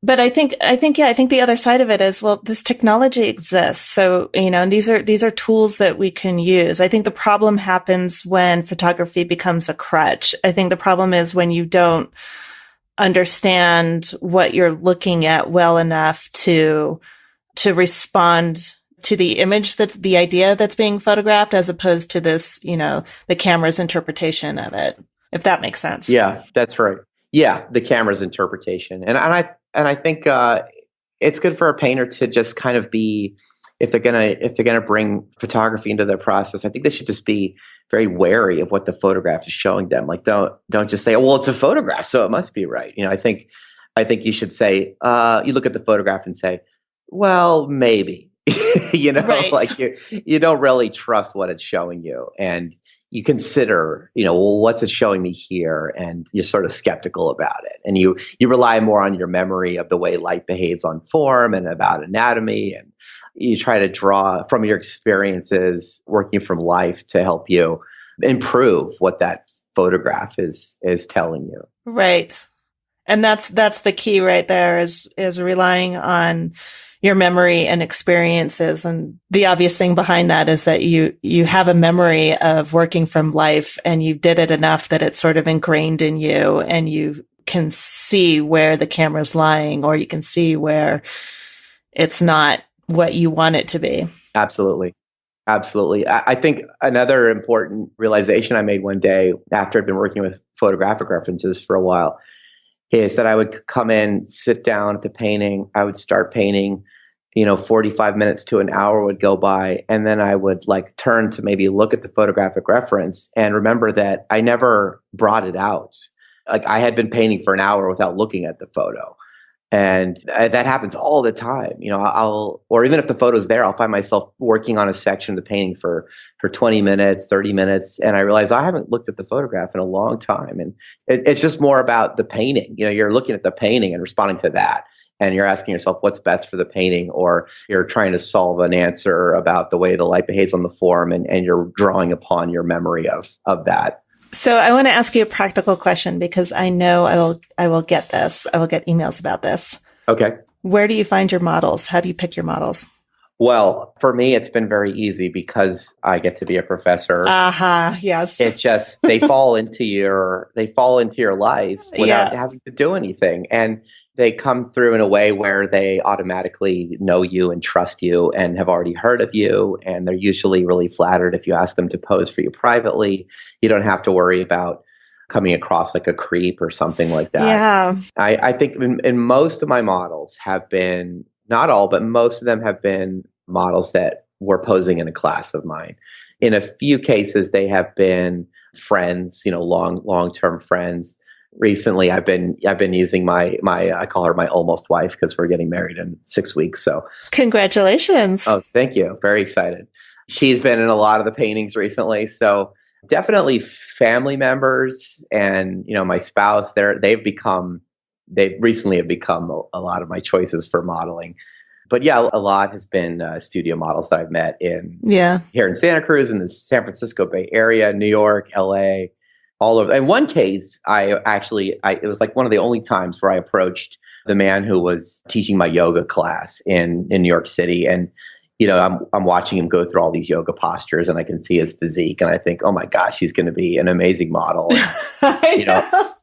But I think the other side of it is, well, this technology exists. So, you know, and these are tools that we can use. I think the problem happens when photography becomes a crutch. I think the problem is when you don't understand what you're looking at well enough to respond to the image that's the idea that's being photographed as opposed to this, you know, the camera's interpretation of it, if that makes sense. Yeah, that's right. Yeah, the camera's interpretation. And I think it's good for a painter to just kind of be, if they're gonna bring photography into their process, I think they should just be very wary of what the photograph is showing them. Like don't just say, oh, well, it's a photograph, so it must be right. You know, I think you should say, you look at the photograph and say, well, maybe. You know, right. Like you don't really trust what it's showing you, and you consider, you know, well, what's it showing me here? And you're sort of skeptical about it. And you rely more on your memory of the way light behaves on form and about anatomy. And you try to draw from your experiences working from life to help you improve what that photograph is telling you. Right. And that's the key right there is relying on your memory and experiences. And the obvious thing behind that is that you have a memory of working from life and you did it enough that it's sort of ingrained in you and you can see where the camera's lying or you can see where it's not what you want it to be. Absolutely. Absolutely. I think another important realization I made one day after I'd been working with photographic references for a while is that I would come in, sit down at the painting, I would start painting, you know, 45 minutes to an hour would go by, and then I would like turn to maybe look at the photographic reference and remember that I never brought it out. Like I had been painting for an hour without looking at the photo. And that happens all the time. You know, or even if the photo's there, I'll find myself working on a section of the painting for 20 minutes, 30 minutes. And I realize I haven't looked at the photograph in a long time. And it's just more about the painting. You know, you're looking at the painting and responding to that. And you're asking yourself what's best for the painting, or you're trying to solve an answer about the way the light behaves on the form. And you're drawing upon your memory of that. So I want to ask you a practical question because I know I will get this. I will get emails about this. Okay. Where do you find your models? How do you pick your models? Well, for me, it's been very easy because I get to be a professor. Yes. It just, they fall into your life without having to do anything. And they come through in a way where they automatically know you and trust you and have already heard of you. And they're usually really flattered if you ask them to pose for you privately. You don't have to worry about coming across like a creep or something like that. Yeah. I think in most of my models have been, not all, but most of them have been models that were posing in a class of mine. In a few cases, they have been friends, long-term friends. Recently, I've been using my I call her my almost wife because we're getting married in 6 weeks. So Congratulations. oh, thank you. Very excited. She's been in a lot of the paintings recently. So definitely family members and, my spouse, they've recently have become a lot of my choices for modeling. But yeah, a lot has been studio models that I've met here in Santa Cruz, in the San Francisco Bay Area, New York, LA, all over. In one case, it was like one of the only times where I approached the man who was teaching my yoga class in New York City. And, I'm watching him go through all these yoga postures and I can see his physique. And I think, oh my gosh, he's going to be an amazing model. I know.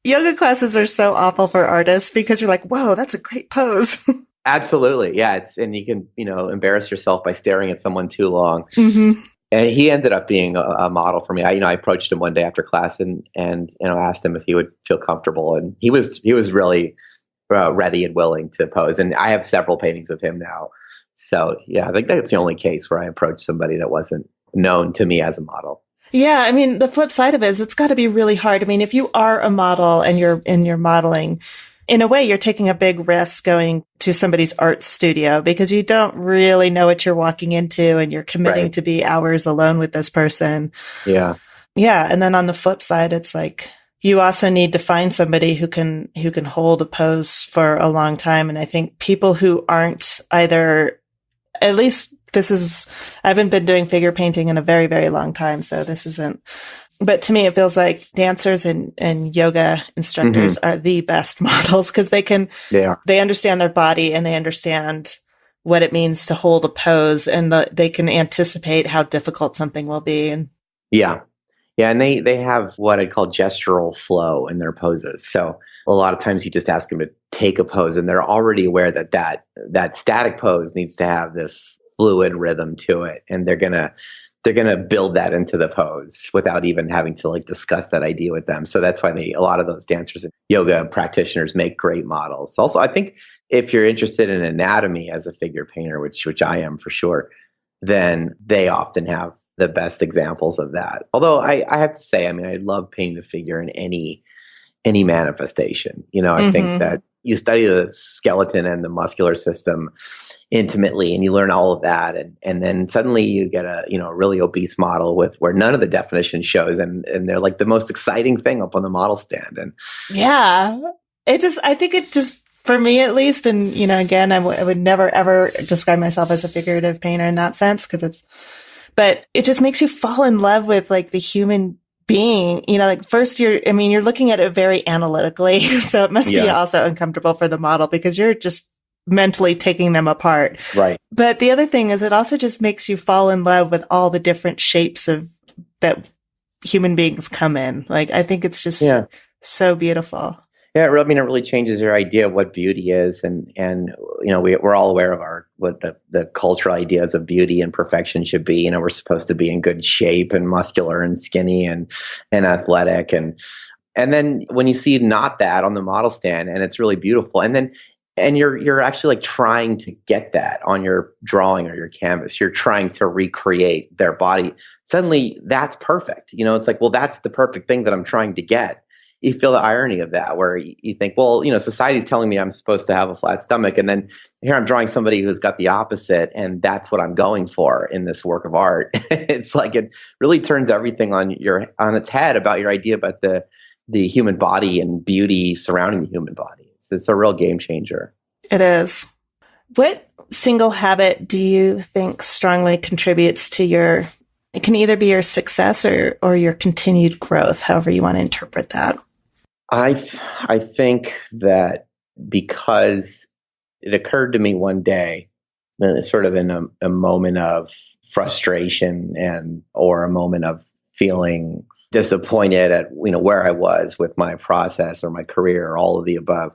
Yoga classes are so awful for artists because you're like, whoa, that's a great pose. Absolutely. Yeah. And you can, embarrass yourself by staring at someone too long. Mm-hmm. And he ended up being a model for me. I approached him one day after class and asked him if he would feel comfortable. And he was really ready and willing to pose. And I have several paintings of him now. So yeah, I think that's the only case where I approached somebody that wasn't known to me as a model. Yeah. I mean, the flip side of it is it's got to be really hard. I mean, if you are a model and you're modeling, in a way, you're taking a big risk going to somebody's art studio because you don't really know what you're walking into and you're committing to be hours alone with this person. Yeah. Yeah. And then on the flip side, it's like you also need to find somebody who can hold a pose for a long time. And I think people who aren't either, at least I haven't been doing figure painting in a very, very long time. So this isn't, but to me, it feels like dancers and yoga instructors are the best models because they understand their body and they understand what it means to hold a pose and they can anticipate how difficult something will be. And yeah. And they have what I call gestural flow in their poses. So a lot of times you just ask them to take a pose and they're already aware that static pose needs to have this fluid rhythm to it. And they're going to build that into the pose without even having to discuss that idea with them. So that's why a lot of those dancers and yoga practitioners make great models. Also, I think if you're interested in anatomy as a figure painter, which I am for sure, then they often have the best examples of that. Although I have to say, I mean, I love painting the figure in any manifestation. I think that you study the skeleton and the muscular system intimately and you learn all of that. And then suddenly you get a really obese model where none of the definition shows and they're like the most exciting thing up on the model stand. And yeah, I think it just, for me at least, and, again, I would never ever describe myself as a figurative painter in that sense but it just makes you fall in love with the human being, first you're looking at it very analytically. So it must be also uncomfortable for the model because you're just mentally taking them apart. Right. But the other thing is it also just makes you fall in love with all the different shapes that human beings come in. I think it's just so beautiful. Yeah, it really changes your idea of what beauty is, and we're all aware of what the cultural ideas of beauty and perfection should be. We're supposed to be in good shape and muscular and skinny and athletic, and then when you see not that on the model stand, and it's really beautiful, and you're actually trying to get that on your drawing or your canvas. You're trying to recreate their body. Suddenly, that's perfect. It's like, well, that's the perfect thing that I'm trying to get. You feel the irony of that where you think, well, society's telling me I'm supposed to have a flat stomach. And then here I'm drawing somebody who's got the opposite. And that's what I'm going for in this work of art. It's like it really turns everything on its head about your idea about the human body and beauty surrounding the human body. It's a real game changer. It is. What single habit do you think strongly contributes to it can either be your success or your continued growth, however you want to interpret that? I think that because it occurred to me one day, sort of in a moment of frustration or a moment of feeling disappointed at where I was with my process or my career or all of the above,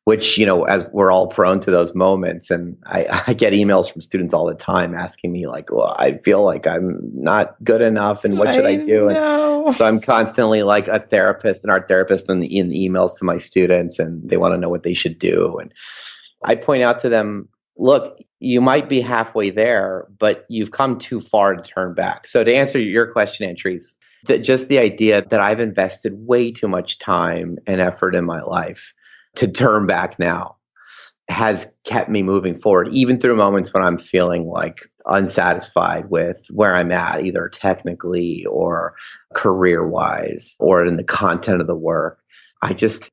which, as we're all prone to those moments. And I get emails from students all the time asking me like, well, I feel like I'm not good enough and what should I do? And so I'm constantly like a therapist, an art therapist in emails to my students, and they want to know what they should do. And I point out to them, look, you might be halfway there, but you've come too far to turn back. So to answer your question, Antrese, that just the idea that I've invested way too much time and effort in my life to turn back now has kept me moving forward, even through moments when I'm feeling like unsatisfied with where I'm at, either technically or career-wise or in the content of the work.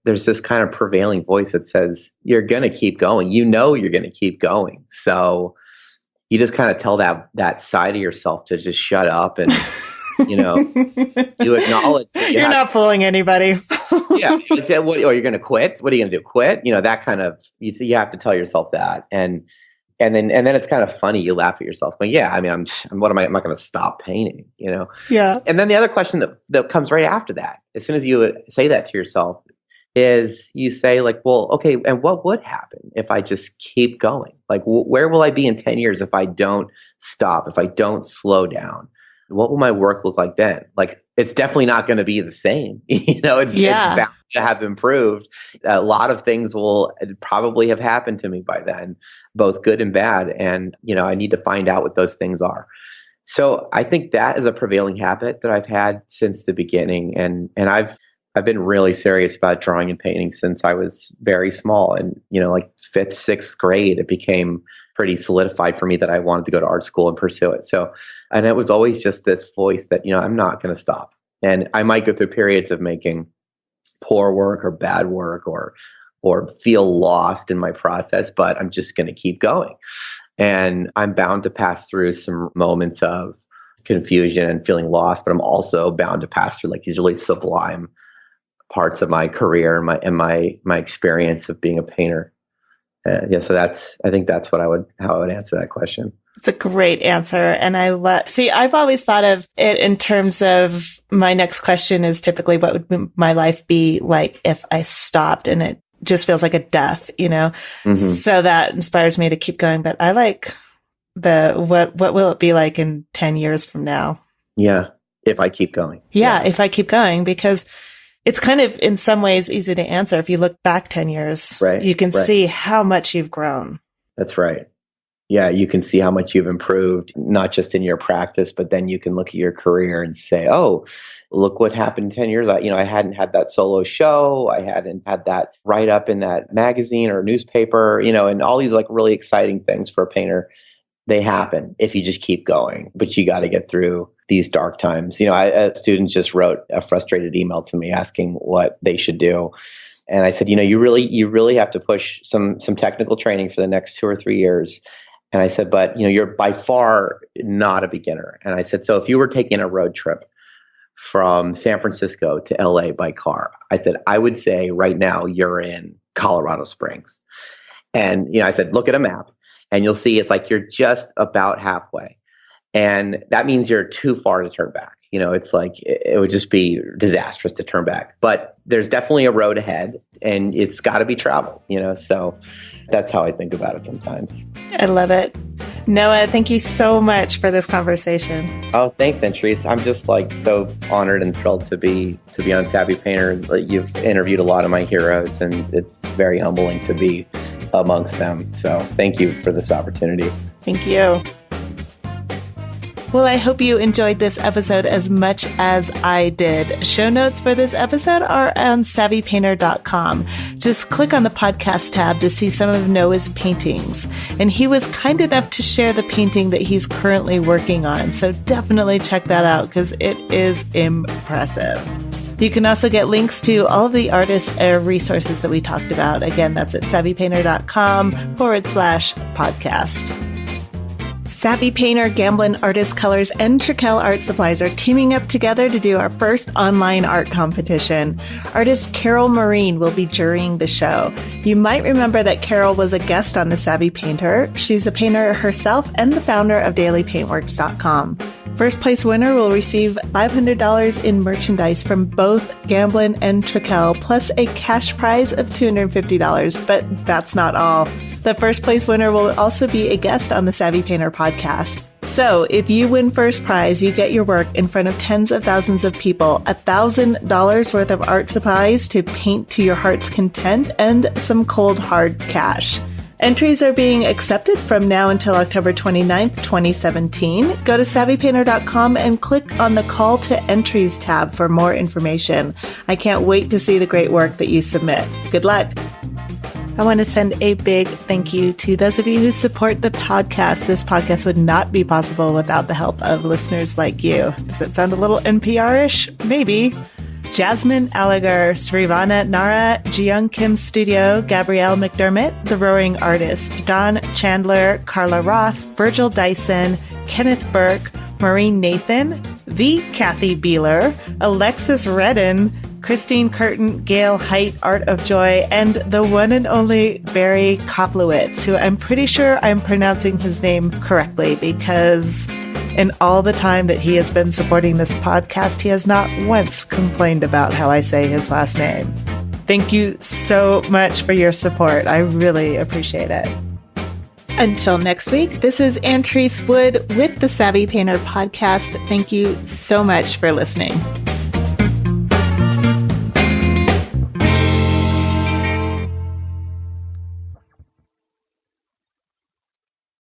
There's this kind of prevailing voice that says, you're going to keep going. You're going to keep going. So you just kind of tell that side of yourself to just shut up and, you acknowledge that you're not fooling anybody. Yeah. You say, what, are you going to quit? What are you going to do? Quit? That kind of, you have to tell yourself that. And then it's kind of funny. You laugh at yourself. But yeah, I mean, I'm not going to stop painting, Yeah. And then the other question that comes right after that, as soon as you say that to yourself, is you say like, well, okay, and what would happen if I just keep going? Like, where will I be in 10 years if I don't stop, if I don't slow down? What will my work look like then? Like, it's definitely not going to be the same. It's bound to have improved. A lot of things will probably have happened to me by then, both good and bad. And, I need to find out what those things are. So I think that is a prevailing habit that I've had since the beginning. And I've been really serious about drawing and painting since I was very small. And, like 5th, 6th grade, it became pretty solidified for me that I wanted to go to art school and pursue it. So, and it was always just this voice that, I'm not going to stop. And I might go through periods of making poor work or bad work or feel lost in my process, but I'm just going to keep going. And I'm bound to pass through some moments of confusion and feeling lost, but I'm also bound to pass through like these really sublime parts of my career and my experience of being a painter. So I think that's how I would answer that question. It's a great answer. And I've always thought of it in terms of my next question is typically what would my life be like if I stopped, and it just feels like a death, Mm-hmm. So that inspires me to keep going. But I like what will it be like in 10 years from now? Yeah. If I keep going. Yeah. If I keep going, because it's kind of in some ways easy to answer. If you look back 10 years, right, you can see how much you've grown. That's right. Yeah, you can see how much you've improved, not just in your practice, but then you can look at your career and say, oh, look what happened 10 years ago. I hadn't had that solo show. I hadn't had that write up in that magazine or newspaper, and all these like really exciting things for a painter. They happen if you just keep going, but you got to get through these dark times. A student just wrote a frustrated email to me asking what they should do. And I said, you really have to push some technical training for the next 2 or 3 years. And I said, but you're by far not a beginner. And I said, so if you were taking a road trip from San Francisco to LA by car, I said, I would say right now you're in Colorado Springs. And, I said, look at a map and you'll see it's like you're just about halfway. And that means you're too far to turn back. It's like it would just be disastrous to turn back. But there's definitely a road ahead and it's got to be traveled, so that's how I think about it sometimes. I love it. Noah, thank you so much for this conversation. Oh, thanks, Antrese. I'm just like so honored and thrilled to be on Savvy Painter. You've interviewed a lot of my heroes and it's very humbling to be amongst them. So thank you for this opportunity. Thank you. Well, I hope you enjoyed this episode as much as I did. Show notes for this episode are on savvypainter.com. Just click on the podcast tab to see some of Noah's paintings. And he was kind enough to share the painting that he's currently working on. So definitely check that out because it is impressive. You can also get links to all of the artists and resources that we talked about. Again, that's at savvypainter.com/podcast. Savvy Painter, Gamblin Artist Colors, and Trekell Art Supplies are teaming up together to do our first online art competition. Artist Carol Marine will be jurying the show. You might remember that Carol was a guest on The Savvy Painter. She's a painter herself and the founder of dailypaintworks.com. First place winner will receive $500 in merchandise from both Gamblin and Trakell, plus a cash prize of $250. But that's not all. The first place winner will also be a guest on the Savvy Painter podcast. So if you win first prize, you get your work in front of tens of thousands of people, $1,000 worth of art supplies to paint to your heart's content, and some cold hard cash. Entries are being accepted from now until October 29th, 2017. Go to savvypainter.com and click on the Call to Entries tab for more information. I can't wait to see the great work that you submit. Good luck. I want to send a big thank you to those of you who support the podcast. This podcast would not be possible without the help of listeners like you. Does that sound a little NPR-ish? Maybe. Jasmine Alliger, Srivana Nara, Jiyoung Kim Studio, Gabrielle McDermott, The Roaring Artist, Don Chandler, Carla Roth, Virgil Dyson, Kenneth Burke, Maureen Nathan, The Kathy Beeler, Alexis Redden, Christine Curtin, Gail Height, Art of Joy, and the one and only Barry Koplowitz, who I'm pretty sure I'm pronouncing his name correctly, because in all the time that he has been supporting this podcast, he has not once complained about how I say his last name. Thank you so much for your support. I really appreciate it. Until next week, this is Antrese Wood with the Savvy Painter podcast. Thank you so much for listening.